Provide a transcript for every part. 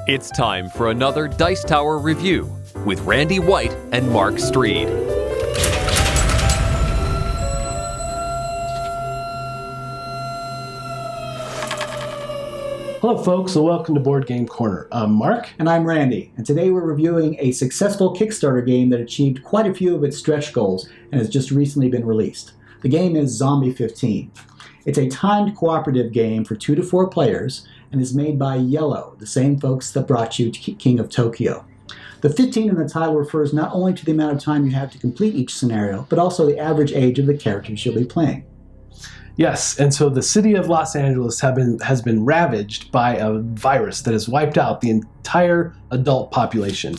It's time for another Dice Tower review with Randy White and Mark Streed. Hello folks, and welcome to Board Game Corner. I'm Mark. And I'm Randy, and today we're reviewing a successful Kickstarter game that achieved quite a few of its stretch goals and has just recently been released. The game is Zombie 15. It's a timed cooperative game for 2 to 4 players and is made by IELLO, the same folks that brought you King of Tokyo. The 15 in the title refers not only to the amount of time you have to complete each scenario, but also the average age of the characters you'll be playing. Yes, and so the city of Los Angeles has been ravaged by a virus that has wiped out the entire adult population.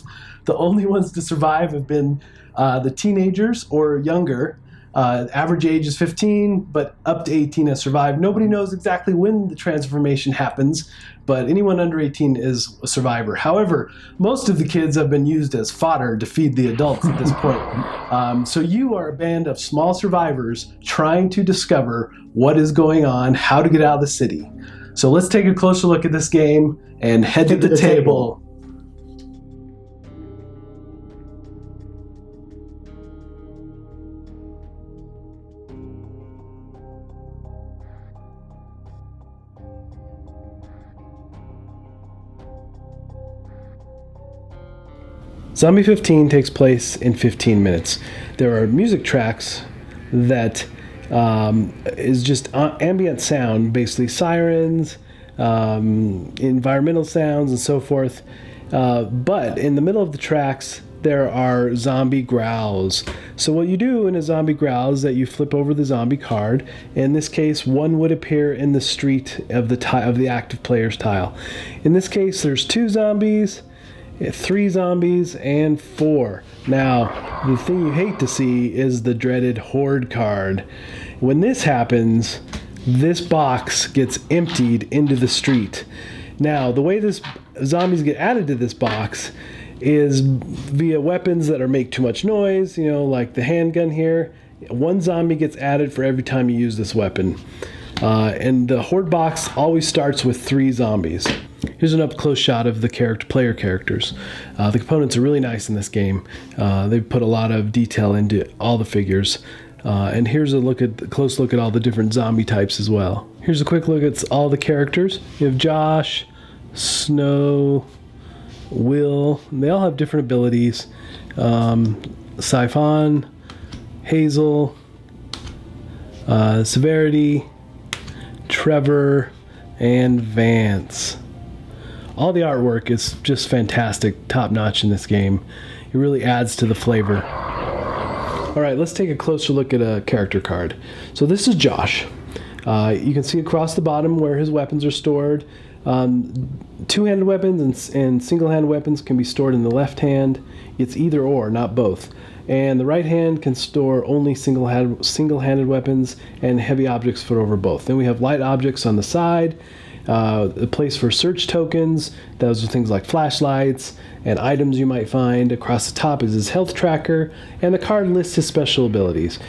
The only ones to survive have been the teenagers or younger. Average age is 15, but up to 18 has survived. Nobody knows exactly when the transformation happens, but anyone under 18 is a survivor. However, most of the kids have been used as fodder to feed the adults at this point. So you are a band of small survivors trying to discover what is going on, how to get out of the city. So let's take a closer look at this game and head to the table. Zombie 15 takes place in 15 minutes. There are music tracks that is just ambient sound, basically sirens, environmental sounds, and so forth. But in the middle of the tracks, there are zombie growls. So what you do in a zombie growl is that you flip over the zombie card. In this case, one would appear in the street of the active player's tile. In this case, there's 2 zombies, 3 zombies, and 4. Now, the thing you hate to see is the dreaded horde card. When this happens, this box gets emptied into the street. Now, the way this zombies get added to this box is via weapons that make too much noise, like the handgun here. 1 zombie gets added for every time you use this weapon. And the horde box always starts with 3 zombies. Here's an up-close shot of the player characters. The components are really nice in this game. They've put a lot of detail into all the figures. And here's a close look at all the different zombie types as well. Here's a quick look at all the characters. You have Josh, Snow, Will. They all have different abilities. Siphon, Hazel, Severity, Trevor, and Vance. All the artwork is just fantastic, top-notch in this game. It really adds to the flavor. All right, let's take a closer look at a character card. So this is Josh. You can see across the bottom where his weapons are stored. Two-handed weapons and single-handed weapons can be stored in the left hand. It's either or, not both. And the right hand can store only single-handed weapons, and heavy objects fit over both. Then we have light objects on the side. A place for search tokens. Those are things like flashlights and items you might find. Across the top is his health tracker, and the card lists his special abilities.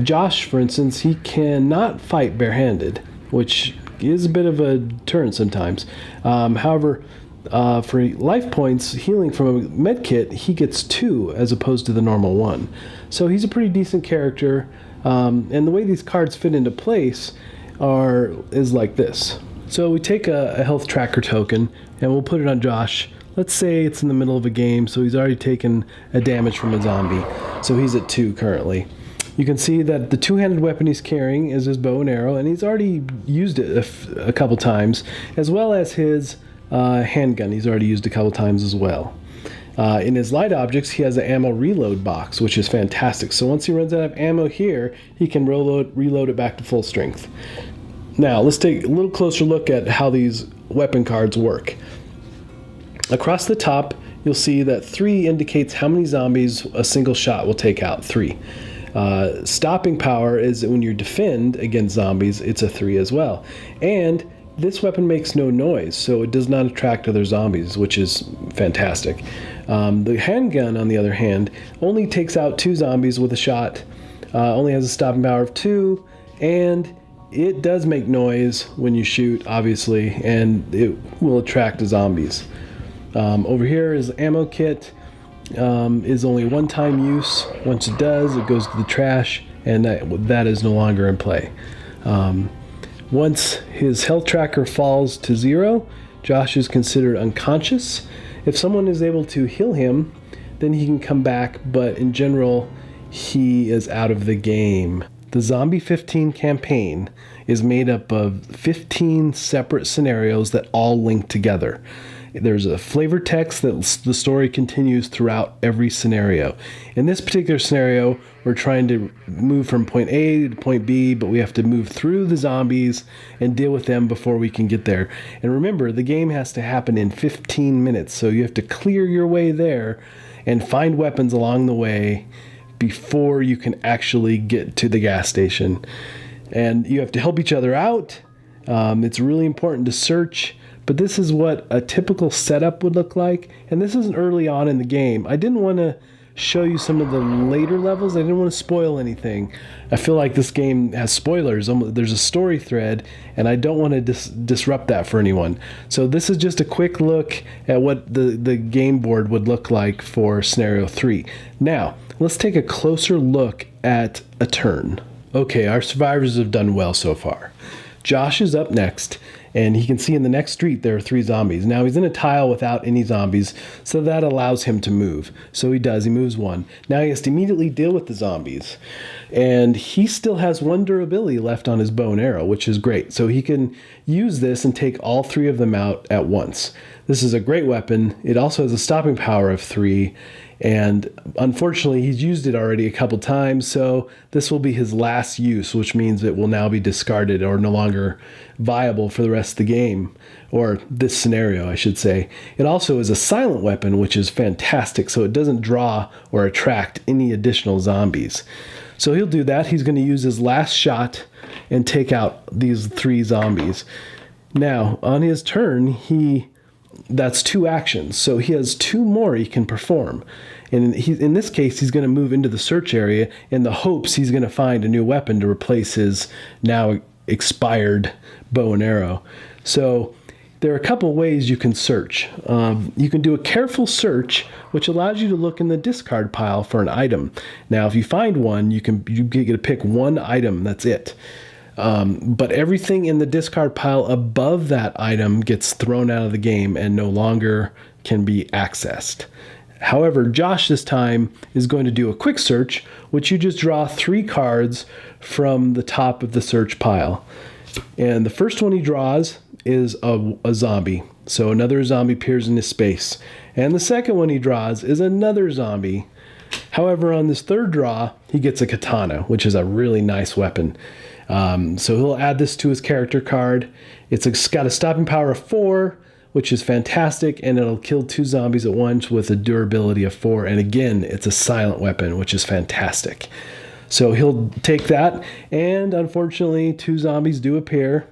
Josh, for instance, he cannot fight barehanded, which is a bit of a turn sometimes. However, for life points, healing from a med kit, he gets 2 as opposed to the normal 1. So he's a pretty decent character, and the way these cards fit into place is like this. So we take a health tracker token, and we'll put it on Josh. Let's say it's in the middle of a game, so he's already taken a damage from a zombie. So he's at 2 currently. You can see that the 2-handed weapon he's carrying is his bow and arrow, and he's already used it a couple times, as well as his handgun. He's already used a couple times as well. In his light objects, he has an ammo reload box, which is fantastic. So once he runs out of ammo here, he can reload it back to full strength. Now, let's take a little closer look at how these weapon cards work. Across the top, you'll see that 3 indicates how many zombies a single shot will take out. 3. Stopping power is when you defend against zombies, it's a 3 as well. And this weapon makes no noise, so it does not attract other zombies, which is fantastic. The handgun, on the other hand, only takes out 2 zombies with a shot, only has a stopping power of 2, and It does make noise when you shoot, obviously, and it will attract zombies. Over here is ammo kit. Is only one-time use. Once it does, it goes to the trash, and that is no longer in play. Once his health tracker falls to 0, Josh is considered unconscious. If someone is able to heal him, then he can come back, but in general, he is out of the game. The Zombie 15 campaign is made up of 15 separate scenarios that all link together. There's a flavor text that the story continues throughout every scenario. In this particular scenario, we're trying to move from point A to point B, but we have to move through the zombies and deal with them before we can get there. And remember, the game has to happen in 15 minutes, so you have to clear your way there and find weapons along the way before you can actually get to the gas station. And you have to help each other out. It's really important to search. But this is what a typical setup would look like. And this isn't early on in the game. I didn't want to show you some of the later levels. I didn't want to spoil anything. I feel like this game has spoilers. There's a story thread, and I don't want to disrupt that for anyone. So this is just a quick look at what the game board would look like for Scenario 3. Now, let's take a closer look at a turn. Okay, our survivors have done well so far. Josh is up next, and he can see in the next street there are 3 zombies. Now he's in a tile without any zombies, so that allows him to move. So he does, he moves 1. Now he has to immediately deal with the zombies. And he still has 1 durability left on his bow and arrow, which is great. So he can use this and take all 3 of them out at once. This is a great weapon. It also has a stopping power of 3. And unfortunately, he's used it already a couple times, so this will be his last use, which means it will now be discarded or no longer viable for the rest of the game, or this scenario, I should say. It also is a silent weapon, which is fantastic, so it doesn't draw or attract any additional zombies. So he'll do that. He's going to use his last shot and take out these 3 zombies. Now, on his turn, that's 2 actions, so he has 2 more he can perform. And in this case, he's going to move into the search area in the hopes he's going to find a new weapon to replace his now expired bow and arrow. So there are a couple ways you can search. You can do a careful search, which allows you to look in the discard pile for an item. Now, if you find one, you get to pick 1 item, that's it. But everything in the discard pile above that item gets thrown out of the game and no longer can be accessed. However, Josh this time is going to do a quick search, which you just draw 3 cards from the top of the search pile. And the first one he draws is a zombie. So another zombie appears in his space. And the second one he draws is another zombie. However, on this third draw, he gets a katana, which is a really nice weapon. So he'll add this to his character card. It's got a stopping power of 4, which is fantastic, and it'll kill 2 zombies at once with a durability of 4. And again, it's a silent weapon, which is fantastic. So he'll take that, and unfortunately, 2 zombies do appear.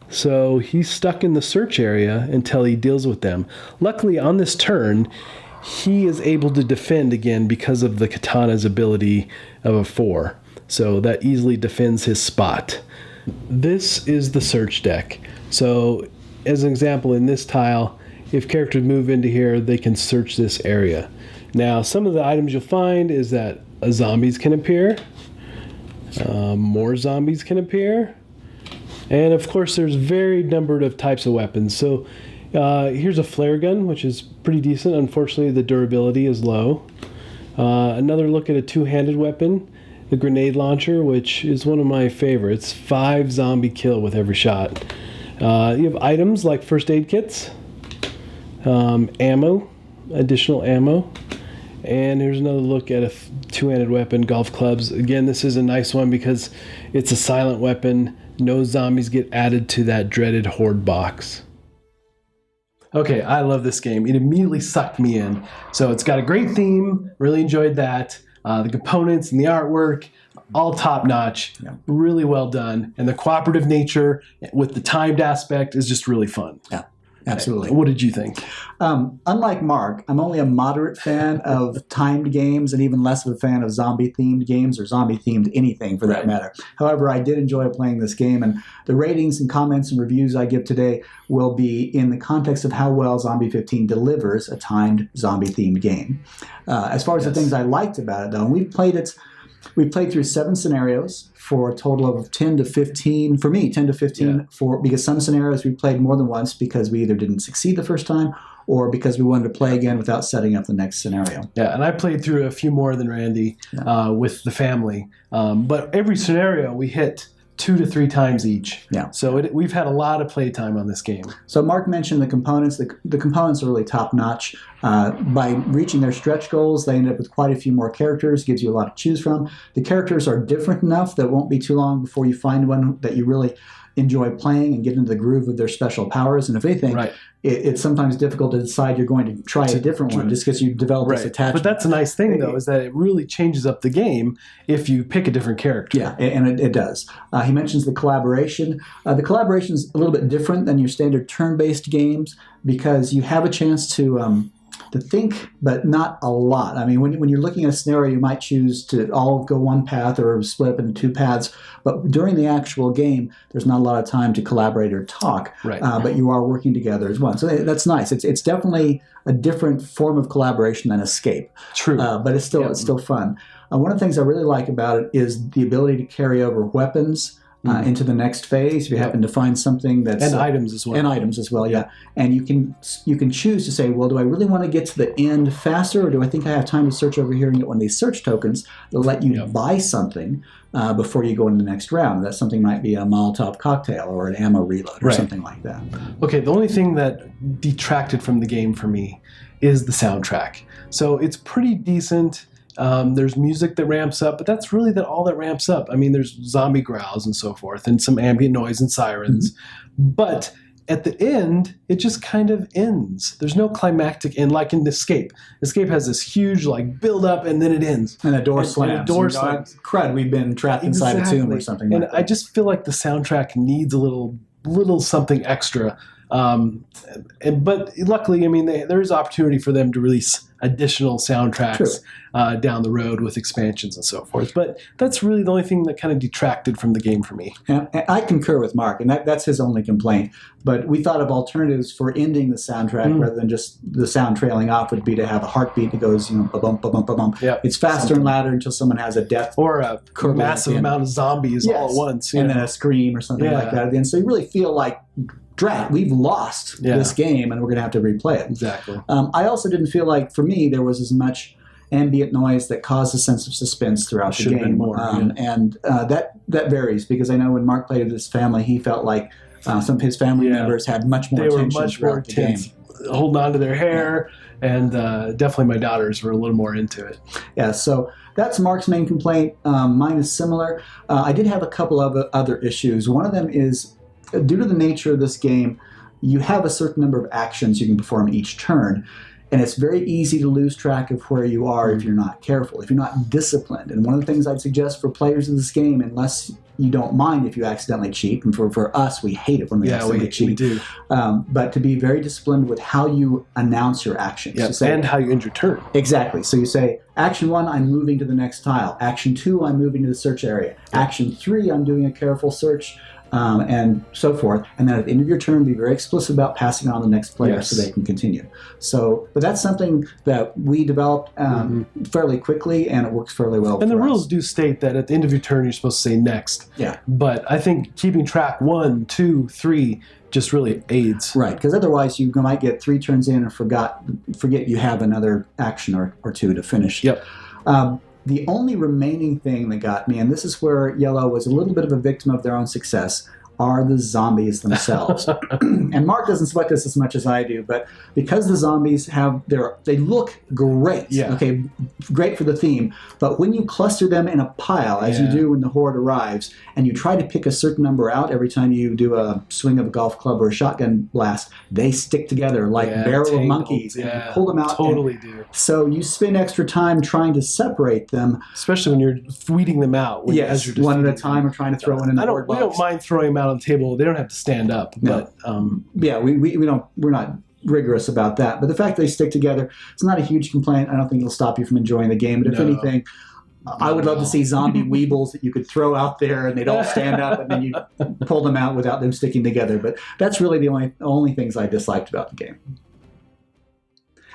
So he's stuck in the search area until he deals with them. Luckily, on this turn, he is able to defend again because of the katana's ability of a 4. So that easily defends his spot. This is the search deck. So as an example, in this tile, if characters move into here, they can search this area. Now, some of the items you'll find is that zombies can appear. More zombies can appear. And of course, there's varied number of types of weapons. So here's a flare gun, which is pretty decent. Unfortunately, the durability is low. Another look at a 2-handed weapon. The grenade launcher, which is one of my favorites. 5 zombie kill with every shot. You have items like first aid kits, ammo, additional ammo, and here's another look at a 2-handed weapon, golf clubs. Again, this is a nice one because it's a silent weapon. No zombies get added to that dreaded horde box. Okay, I love this game. It immediately sucked me in. So it's got a great theme. Really enjoyed that. The components and the artwork, all top notch, really well done. And the cooperative nature with the timed aspect is just really fun. Yeah. Absolutely. What did you think? Unlike Mark, I'm only a moderate fan of timed games and even less of a fan of zombie-themed games or zombie-themed anything for that matter. However, I did enjoy playing this game, and the ratings and comments and reviews I give today will be in the context of how well Zombie 15 delivers a timed zombie-themed game. As far as the things I liked about it, though, and we've played through 7 scenarios for a total of 10 to 15, for me, 10 to 15, because some scenarios we played more than once because we either didn't succeed the first time or because we wanted to play again without setting up the next scenario. Yeah, and I played through a few more than Randy with the family. But every scenario we hit 2 to 3 times each. Yeah. So we've had a lot of play time on this game. So Mark mentioned the components. The components are really top-notch. By reaching their stretch goals, they end up with quite a few more characters, gives you a lot to choose from. The characters are different enough that it won't be too long before you find one that you really enjoy playing and get into the groove of their special powers. And if anything, it's sometimes difficult to decide you're going to try a different one just because you develop this attachment. But that's a nice thing, though, is that it really changes up the game if you pick a different character. Yeah, and it does. He mentions the collaboration. The collaboration is a little bit different than your standard turn-based games because you have a chance to think, but not a lot. I mean, when you're looking at a scenario, you might choose to all go one path or split up into 2 paths. But during the actual game, there's not a lot of time to collaborate or talk. But you are working together as one. So that's nice. It's definitely a different form of collaboration than Escape. True. But it's still fun. One of the things I really like about it is the ability to carry over weapons into the next phase. If you happen to find something that's and items as well. And items as well, yeah. And you can choose to say, well, do I really want to get to the end faster, or do I think I have time to search over here and get one of these search tokens that let you buy something before you go into the next round? That something might be a Molotov cocktail or an ammo reload or something like that. Okay, the only thing that detracted from the game for me is the soundtrack. So it's pretty decent. There's music that ramps up, but that's really all that ramps up. I mean, there's zombie growls and so forth, and some ambient noise and sirens. But at the end, it just kind of ends. There's no climactic end like in Escape. Escape has this huge build up, and then it ends. And a door slams. And a door slams. Crud, we've been trapped inside a tomb or something like that. And I just feel like the soundtrack needs a little something extra. But luckily, I mean, there is opportunity for them to release additional soundtracks down the road with expansions and so forth. But that's really the only thing that kind of detracted from the game for me. And I concur with Mark, and that's his only complaint. But we thought of alternatives for ending the soundtrack rather than just the sound trailing off would be to have a heartbeat that goes, ba-bump, ba-bump, ba-bump. It's faster and louder until someone has a death. Or a massive amount of zombies all at once. And then a scream or something like that at the end. So you really feel like, drat, we've lost this game and we're going to have to replay it. Exactly. I also didn't feel like, for me, there was as much ambient noise that caused a sense of suspense throughout the game. Been more, and that varies, because I know when Mark played with his family, he felt like some of his family members had much more attention. They were much more tense, holding on to their hair, and definitely my daughters were a little more into it. Yeah, so that's Mark's main complaint. Mine is similar. I did have a couple of other issues. One of them is, due to the nature of this game, you have a certain number of actions you can perform each turn, and it's very easy to lose track of where you are if you're not careful, if you're not disciplined. And one of the things I'd suggest for players of this game, unless you don't mind if you accidentally cheat, and for us, we hate it when we accidentally cheat. We do. But to be very disciplined with how you announce your actions. And how you end your turn. Exactly. So you say, action 1, I'm moving to the next tile. Action 2, I'm moving to the search area. Action 3, I'm doing a careful search. And so forth. And then at the end of your turn, be very explicit about passing on the next player so they can continue. So, but that's something that we developed fairly quickly, and it works fairly well. And the rules do state that at the end of your turn, you're supposed to say next. Yeah. But I think keeping track 1, 2, 3 just really aids. Right, because otherwise you might get 3 turns in and forget you have another action or 2 to finish. Yep. The only remaining thing that got me, and this is where IELLO was a little bit of a victim of their own success, are the zombies themselves. And Mark doesn't sweat this as much as I do, but because the zombies they look great. Yeah. Okay, great for the theme, but when you cluster them in a pile, as you do when the horde arrives, and you try to pick a certain number out every time you do a swing of a golf club or a shotgun blast, they stick together like barrel of monkeys, and you pull them out. Totally do. So you spend extra time trying to separate them. Especially when you're weeding them out. Yes, one at a time, or trying to throw one in the horde box. We don't mind throwing them out on the table. They don't have to stand up. No. But we're not rigorous about that, but the fact they stick together, it's not a huge complaint. I don't think it'll stop you from enjoying the game, but if anything, I would love to see zombie weebles that you could throw out there and they'd all stand up and then you pull them out without them sticking together. But that's really the only things I disliked about the game.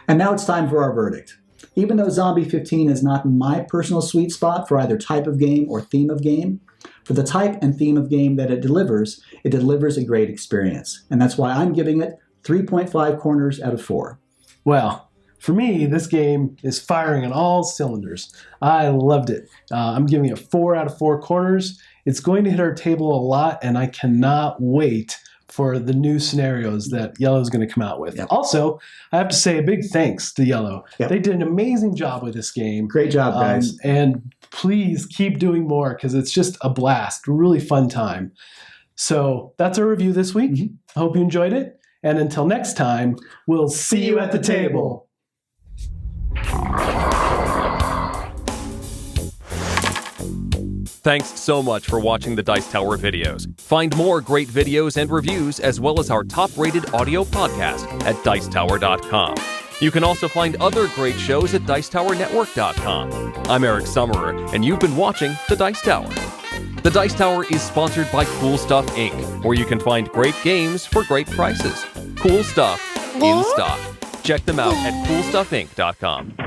And now it's time for our verdict. Even though Zombie 15 is not my personal sweet spot for either type of game or theme of game, for the type and theme of game that it delivers a great experience. And that's why I'm giving it 3.5 corners out of 4. Well, for me, this game is firing on all cylinders. I loved it. I'm giving it 4 out of 4 corners. It's going to hit our table a lot, and I cannot wait for the new scenarios that IELLO is going to come out with. Yep. Also, I have to say a big thanks to IELLO. Yep. They did an amazing job with this game. Great job, guys. And please keep doing more because it's just a blast, really fun time. So that's our review this week. I hope you enjoyed it. And until next time, we'll see you at the table. Thanks so much for watching the Dice Tower videos. Find more great videos and reviews, as well as our top-rated audio podcast at Dicetower.com. You can also find other great shows at DicetowerNetwork.com. I'm Eric Summerer, and you've been watching The Dice Tower. The Dice Tower is sponsored by Cool Stuff Inc., where you can find great games for great prices. Cool stuff in stock. Check them out at CoolStuffInc.com.